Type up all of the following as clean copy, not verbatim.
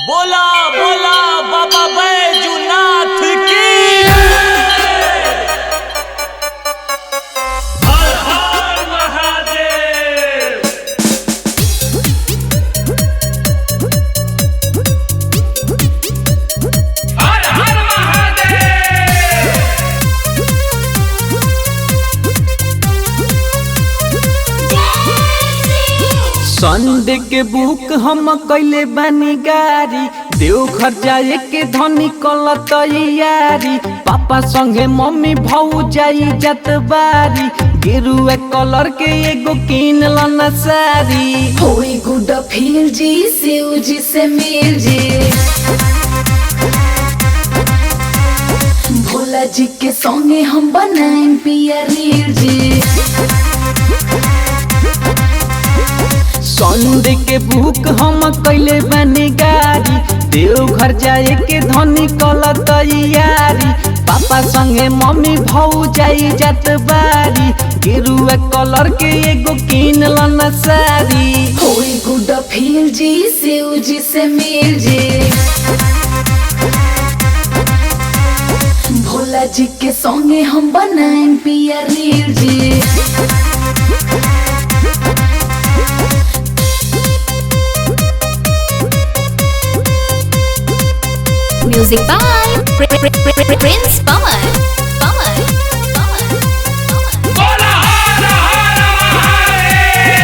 बोला बोला बाबा बैजूनाथ की हर हर महादेव। हर हर महादेव। संडे के बुक हम कैले बानी गाड़ी देवघर जाए के धनी कल तैयारी। पापा संगे मम्मी भौजाई जात बारी गेरुआ कलर के एगो किन लना साड़ी। होई गुड फील जी शिव जी से मिल जी भोला जी के संगे हम बनाएं पिया रील जी। संडे के बुक हम कैले बानी गाड़ी देवघर जाए के धनी कल तैयारी। पापा संगे मम्मी भौजाई जात बारी गेरुआ कलर के एगो किन लना साड़ी। होई गुड फील जी शिव जी से मिल जी भोला जी के संगे हम बनाएं पिया रील जी। Music by Prince Pawan. बोला हर हर महादेव।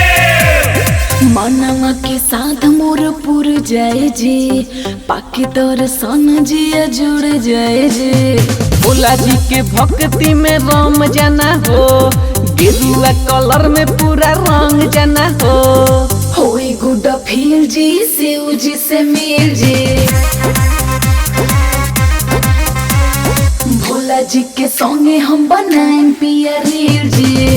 मनवा के साथ मोर पुर जाए जी पाके दर्शन जिया जुड़ जाए जी। भोला जी के भक्ति में रम जाना हो गेरुआ कलर में पूरा रंग जाना हो। होई गुड फील जी शिव जी से मिल जी भोला जी के संगे हम बनाएं पिया रील जी।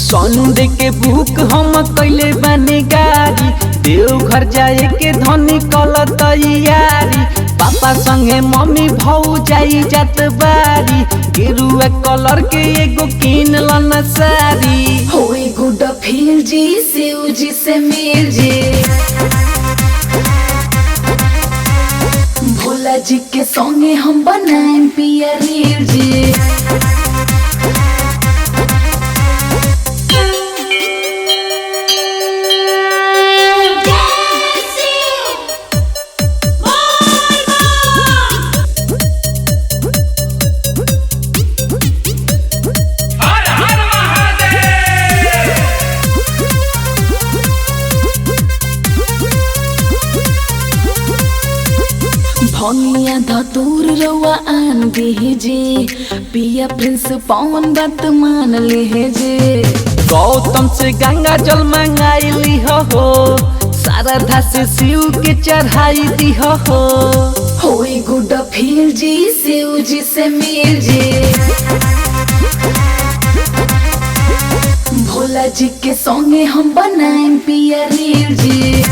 संडे के बुक हम कैले बानी गाड़ी देवघर जाए के धनी कल तैयारी। पापा संगे मम्मी भौजाई जात बारी गेरुआ कलर के एगो किन लना साड़ी। होई गुड फील जी शिव जी से मिल जी भोला जी के संगे हम बनाएं पिया रील जी। हर हर महादेव। भनिया धतूर रवा आन दे जे पिया प्रिंस पवन बात मान ले जे। गौतम से गंगा जल मंगाइली हो शारदा से शिव के चढ़ाई दी हो। होई गुड फील जी शिव जी से मिल जी भोला जी के संगे हम बनाएं पिया रील जी।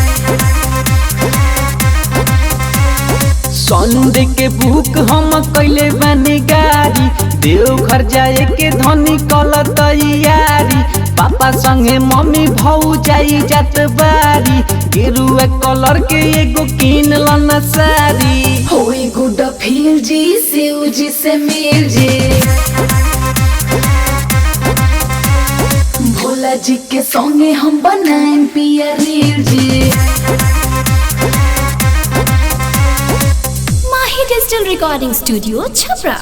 संडे के बुक हम कैले बानी गाड़ी देवघर जाए के धनी कल तैयारी। पापा संगे मम्मी भौजाई जात बारी गेरुआ कलर के एगो किन लना साड़ी। होई गुड फील जी शिव जी से मिल जी भोला जी के संगे हम बनाएं पिया रील जी। Mahi Digital Recording Studio, Chhapra.